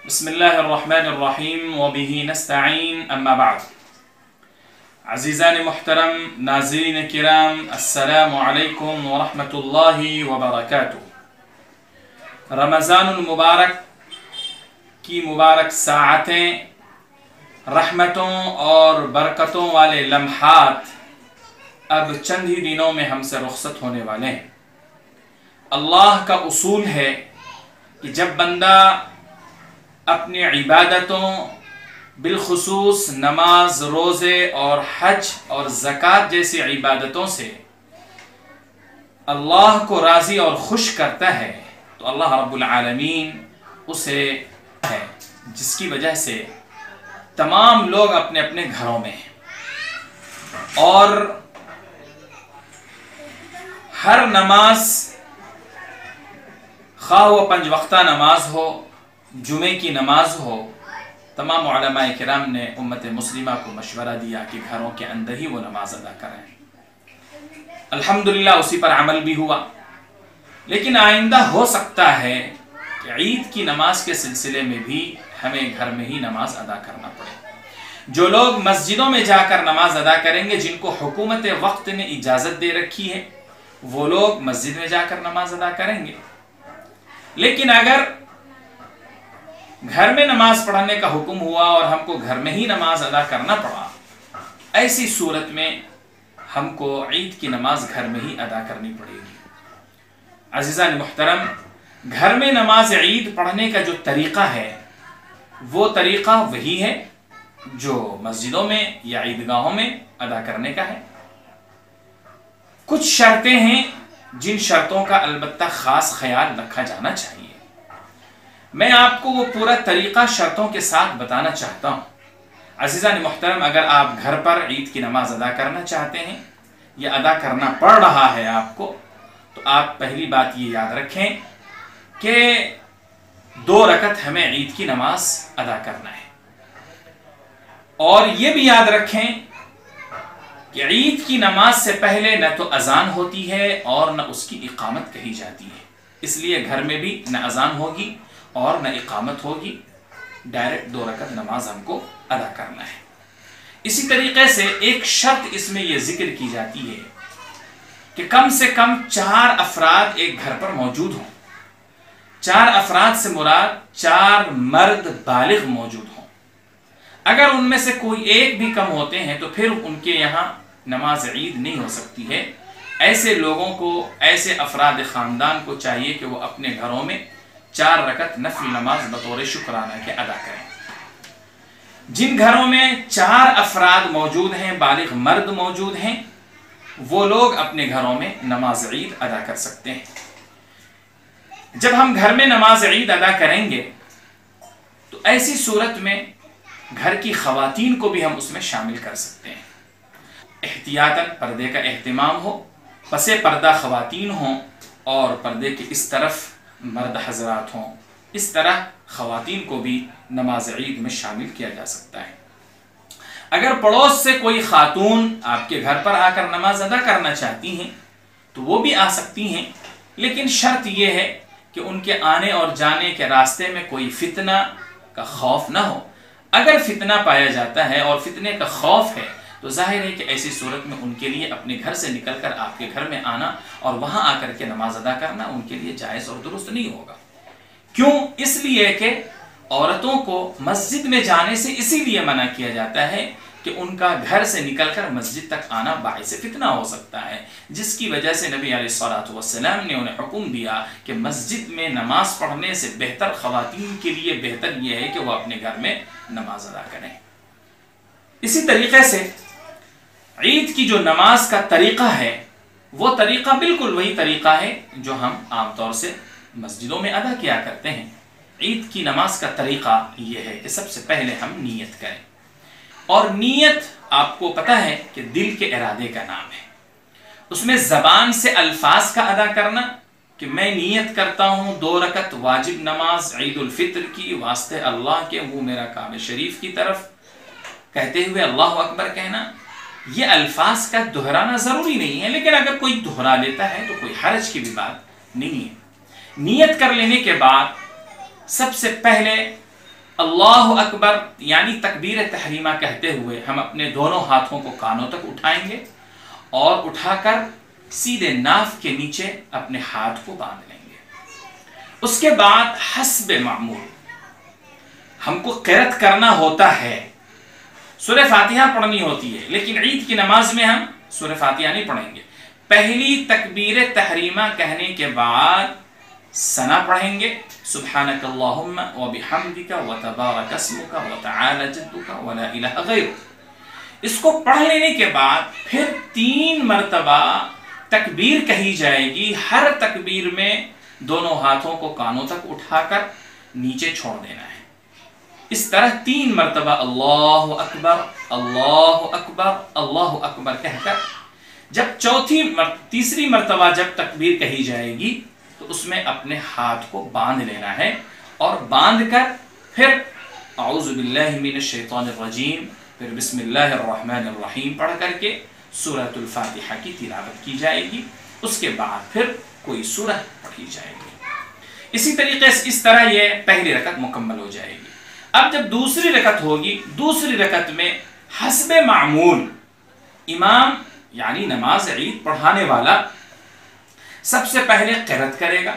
بسم اللہ الرحمن الرحیم وبہ نستعین اما بعد۔ عزیزان محترم، ناظرین کرام، السلام علیکم ورحمۃ اللہ وبرکاتہ۔ رمضان المبارک کی مبارک ساعتیں، رحمتوں اور برکتوں والے لمحات اب چند ہی دنوں میں ہم سے رخصت ہونے والے ہیں۔ اللہ کا اصول ہے کہ جب بندہ اپنی عبادتوں بالخصوص نماز، روزے اور حج اور زکوٰۃ جیسی عبادتوں سے اللہ کو راضی اور خوش کرتا ہے تو اللہ رب العالمین اسے ہے، جس کی وجہ سے تمام لوگ اپنے اپنے گھروں میں ہیں اور ہر نماز، خواہ وہ 5 وقتہ نماز ہو، جمعے کی نماز ہو، تمام علماء کرام نے امت مسلمہ کو مشورہ دیا کہ گھروں کے اندر ہی وہ نماز ادا کریں۔ الحمدللہ اسی پر عمل بھی ہوا، لیکن آئندہ ہو سکتا ہے کہ عید کی نماز کے سلسلے میں بھی ہمیں گھر میں ہی نماز ادا کرنا پڑے۔ جو لوگ مسجدوں میں جا کر نماز ادا کریں گے، جن کو حکومت وقت نے اجازت دے رکھی ہے، وہ لوگ مسجد میں جا کر نماز ادا کریں گے۔ لیکن اگر گھر میں نماز پڑھنے کا حکم ہوا اور ہم کو گھر میں ہی نماز ادا کرنا پڑا، ایسی صورت میں ہم کو عید کی نماز گھر میں ہی ادا کرنی پڑے گی۔ عزیزان محترم، گھر میں نماز عید پڑھنے کا جو طریقہ ہے وہ طریقہ وہی ہے جو مسجدوں میں یا عیدگاہوں میں ادا کرنے کا ہے۔ کچھ شرطیں ہیں جن شرطوں کا البتہ خاص خیال رکھا جانا چاہیے۔ میں آپ کو وہ پورا طریقہ شرطوں کے ساتھ بتانا چاہتا ہوں۔ عزیزان محترم، اگر آپ گھر پر عید کی نماز ادا کرنا چاہتے ہیں یا ادا کرنا پڑ رہا ہے آپ کو، تو آپ پہلی بات یہ یاد رکھیں کہ 2 رکعت ہمیں عید کی نماز ادا کرنا ہے، اور یہ بھی یاد رکھیں کہ عید کی نماز سے پہلے نہ تو اذان ہوتی ہے اور نہ اس کی اقامت کہی جاتی ہے، اس لیے گھر میں بھی نہ اذان ہوگی اور نہ اقامت ہوگی، ڈائریکٹ 2 رکعت نماز ہم کو ادا کرنا ہے۔ اسی طریقے سے ایک شرط اس میں یہ ذکر کی جاتی ہے کہ کم سے کم 4 افراد ایک گھر پر موجود ہوں۔ 4 افراد سے مراد 4 مرد بالغ موجود ہوں۔ اگر ان میں سے کوئی ایک بھی کم ہوتے ہیں تو پھر ان کے یہاں نماز عید نہیں ہو سکتی ہے۔ ایسے لوگوں کو، ایسے افراد خاندان کو چاہیے کہ وہ اپنے گھروں میں 4 رکعت نفل نماز بطور شکرانہ کے ادا کریں۔ جن گھروں میں 4 افراد موجود ہیں، بالغ مرد موجود ہیں، وہ لوگ اپنے گھروں میں نماز عید ادا کر سکتے ہیں۔ جب ہم گھر میں نماز عید ادا کریں گے تو ایسی صورت میں گھر کی خواتین کو بھی ہم اس میں شامل کر سکتے ہیں۔ احتیاطاً پردے کا اہتمام ہو، پس پردہ خواتین ہوں اور پردے کے اس طرف مرد حضرات ہوں، اس طرح خواتین کو بھی نماز عید میں شامل کیا جا سکتا ہے۔ اگر پڑوس سے کوئی خاتون آپ کے گھر پر آ کر نماز ادا کرنا چاہتی ہیں تو وہ بھی آ سکتی ہیں، لیکن شرط یہ ہے کہ ان کے آنے اور جانے کے راستے میں کوئی فتنہ کا خوف نہ ہو۔ اگر فتنہ پایا جاتا ہے اور فتنے کا خوف ہے تو ظاہر ہے کہ ایسی صورت میں ان کے لیے اپنے گھر سے نکل کر آپ کے گھر میں آنا اور وہاں آ کر کے نماز ادا کرنا ان کے لیے جائز اور درست نہیں ہوگا۔ کیوں؟ اس لیے کہ عورتوں کو مسجد میں جانے سے اسی لیے منع کیا جاتا ہے کہ ان کا گھر سے نکل کر مسجد تک آنا باعث فتنہ ہو سکتا ہے، جس کی وجہ سے نبی علیہ الصلوۃ والسلام نے انہیں حکم دیا کہ مسجد میں نماز پڑھنے سے بہتر، خواتین کے لیے بہتر یہ ہے کہ وہ اپنے گھر میں نماز ادا کریں۔ اسی طریقے سے عید کی جو نماز کا طریقہ ہے وہ طریقہ بالکل وہی طریقہ ہے جو ہم عام طور سے مسجدوں میں ادا کیا کرتے ہیں۔ عید کی نماز کا طریقہ یہ ہے کہ سب سے پہلے ہم نیت کریں، اور نیت آپ کو پتہ ہے کہ دل کے ارادے کا نام ہے۔ اس میں زبان سے الفاظ کا ادا کرنا کہ میں نیت کرتا ہوں 2 رکعت واجب نماز عید الفطر کی واسطے اللہ کے، وہ میرا کعبہ شریف کی طرف کہتے ہوئے اللہ اکبر کہنا، یہ الفاظ کا دہرانا ضروری نہیں ہے، لیکن اگر کوئی دہرا لیتا ہے تو کوئی حرج کی بھی بات نہیں ہے۔ نیت کر لینے کے بعد سب سے پہلے اللہ اکبر یعنی تکبیر تحریمہ کہتے ہوئے ہم اپنے دونوں ہاتھوں کو کانوں تک اٹھائیں گے اور اٹھا کر سیدھے ناف کے نیچے اپنے ہاتھ کو باندھ لیں گے۔ اس کے بعد حسب معمول ہم کو قرأت کرنا ہوتا ہے، سورہ فاتحہ پڑھنی ہوتی ہے، لیکن عید کی نماز میں ہم سورہ فاتحہ نہیں پڑھیں گے۔ پہلی تکبیر تحریمہ کہنے کے بعد ثنا پڑھیں گے، سبحانک اللہم وبحمدک وتبارک اسمک وتعالی جدک ولا الہ غیرک۔ اس کو پڑھ لینے کے بعد پھر 3 مرتبہ تکبیر کہی جائے گی، ہر تکبیر میں دونوں ہاتھوں کو کانوں تک اٹھا کر نیچے چھوڑ دینا ہے۔ اس طرح 3 مرتبہ اللہ اکبر اللہ اکبر اللہ اکبر کہہ کر جب تیسری مرتبہ جب تکبیر کہی جائے گی تو اس میں اپنے ہاتھ کو باندھ لینا ہے، اور باندھ کر پھر اعوذ باللہ من الشیطان الرجیم، پھر بسم اللہ الرحمن الرحیم پڑھ کر کے سورۃ الفاتحہ کی تلاوت کی جائے گی۔ اس کے بعد پھر کوئی سورہ پڑھی جائے گی۔ اسی طریقے سے اس طرح یہ پہلی رکعت مکمل ہو جائے گی۔ اب جب دوسری رکعت ہوگی، دوسری رکعت میں حسب معمول امام یعنی نماز عید پڑھانے والا سب سے پہلے قرأت کرے گا۔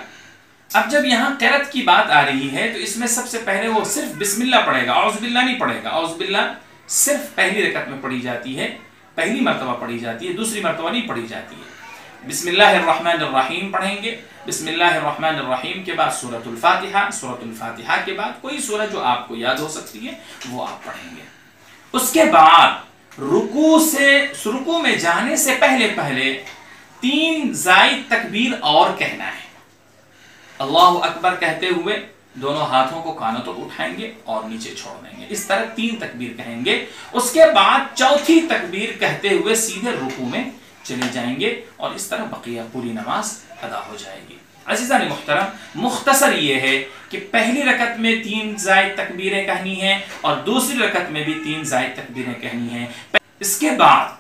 اب جب یہاں قرأت کی بات آ رہی ہے تو اس میں سب سے پہلے وہ صرف بسم اللہ پڑھے گا، اعوذ باللہ نہیں پڑھے گا۔ اعوذ باللہ صرف پہلی رکعت میں پڑھی جاتی ہے، پہلی مرتبہ پڑھی جاتی ہے، دوسری مرتبہ نہیں پڑھی جاتی ہے۔ بسم اللہ الرحمن الرحیم پڑھیں گے، بسم اللہ الرحمن الرحیم کے بعد سورۃ الفاتحہ، سورۃ الفاتحہ کے بعد کوئی سورہ جو آپ کو یاد ہو سکتی ہے وہ آپ پڑھیں گے۔ اس کے بعد رکوع میں جانے سے پہلے 3 زائد تکبیر اور کہنا ہے۔ اللہ اکبر کہتے ہوئے دونوں ہاتھوں کو کانوں تک اٹھائیں گے اور نیچے چھوڑ دیں گے، اس طرح 3 تکبیر کہیں گے۔ اس کے بعد چوتھی تکبیر کہتے ہوئے سیدھے رکوع میں چلے جائیں گے، اور اس طرح بقیہ پوری نماز ادا ہو جائے گی۔ عزیزان محترم، مختصر یہ ہے کہ پہلی رکعت میں 3 زائد تکبیریں کہنی ہیں اور دوسری رکعت میں بھی 3 زائد تکبیریں کہنی ہیں۔ اس کے بعد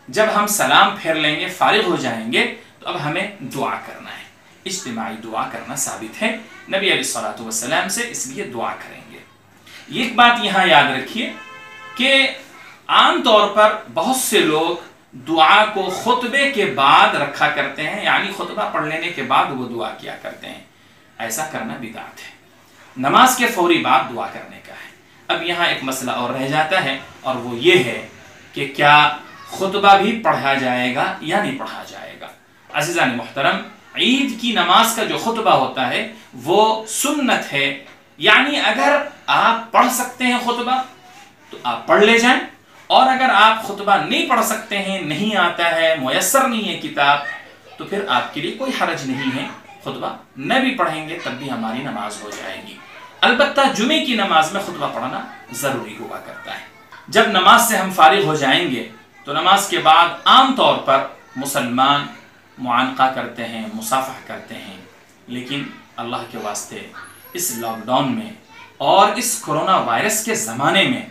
جب ہم سلام پھیر لیں گے، فارغ ہو جائیں گے، تو اب ہمیں دعا کرنا ہے۔ اجتماعی دعا کرنا ثابت ہے نبی علیہ الصلوۃ والسلام سے، اس لیے دعا کریں گے۔ ایک بات یہاں یاد رکھیے کہ عام طور پر بہت سے لوگ دعا کو خطبے کے بعد رکھا کرتے ہیں، یعنی خطبہ پڑھ لینے کے بعد وہ دعا کیا کرتے ہیں۔ ایسا کرنا بدعت ہے، نماز کے فوری بعد دعا کرنے کا ہے۔ اب یہاں ایک مسئلہ اور رہ جاتا ہے، اور وہ یہ ہے کہ کیا خطبہ بھی پڑھا جائے گا یا نہیں پڑھا جائے گا۔ عزیزان محترم، عید کی نماز کا جو خطبہ ہوتا ہے وہ سنت ہے، یعنی اگر آپ پڑھ سکتے ہیں خطبہ تو آپ پڑھ لے جائیں، اور اگر آپ خطبہ نہیں پڑھ سکتے ہیں، نہیں آتا ہے، میسر نہیں ہے کتاب، تو پھر آپ کے لیے کوئی حرج نہیں ہے، خطبہ نہ بھی پڑھیں گے تب بھی ہماری نماز ہو جائے گی۔ البتہ جمعے کی نماز میں خطبہ پڑھنا ضروری ہوا کرتا ہے۔ جب نماز سے ہم فارغ ہو جائیں گے تو نماز کے بعد عام طور پر مسلمان معانقہ کرتے ہیں، مصافحہ کرتے ہیں، لیکن اللہ کے واسطے اس لاک ڈاؤن میں اور اس کرونا وائرس کے زمانے میں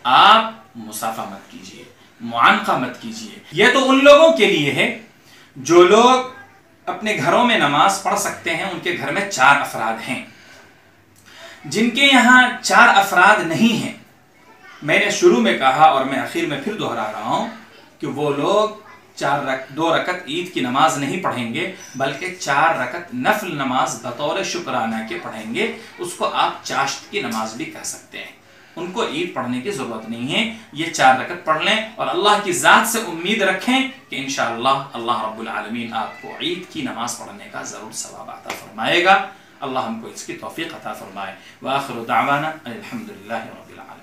آپ مصافحہ مت کیجیے، معانقہ مت کیجیے۔ یہ تو ان لوگوں کے لیے ہے جو لوگ اپنے گھروں میں نماز پڑھ سکتے ہیں، ان کے گھر میں 4 افراد ہیں۔ جن کے یہاں 4 افراد نہیں ہیں، میں نے شروع میں کہا اور میں آخر میں پھر دہرا رہا ہوں کہ وہ لوگ 2 رکعت عید کی نماز نہیں پڑھیں گے، بلکہ 4 رکعت نفل نماز بطور شکرانہ کے پڑھیں گے۔ اس کو آپ چاشت کی نماز بھی کہہ سکتے ہیں۔ ان کو عید پڑھنے کی ضرورت نہیں ہے، یہ 4 رکعت پڑھ لیں اور اللہ کی ذات سے امید رکھیں کہ انشاءاللہ اللہ رب العالمین آپ کو عید کی نماز پڑھنے کا ضرور ثواب عطا فرمائے گا۔ اللہ ہم کو اس کی توفیق عطا فرمائے۔ وآخر دعوانا الحمدللہ رب العالمین۔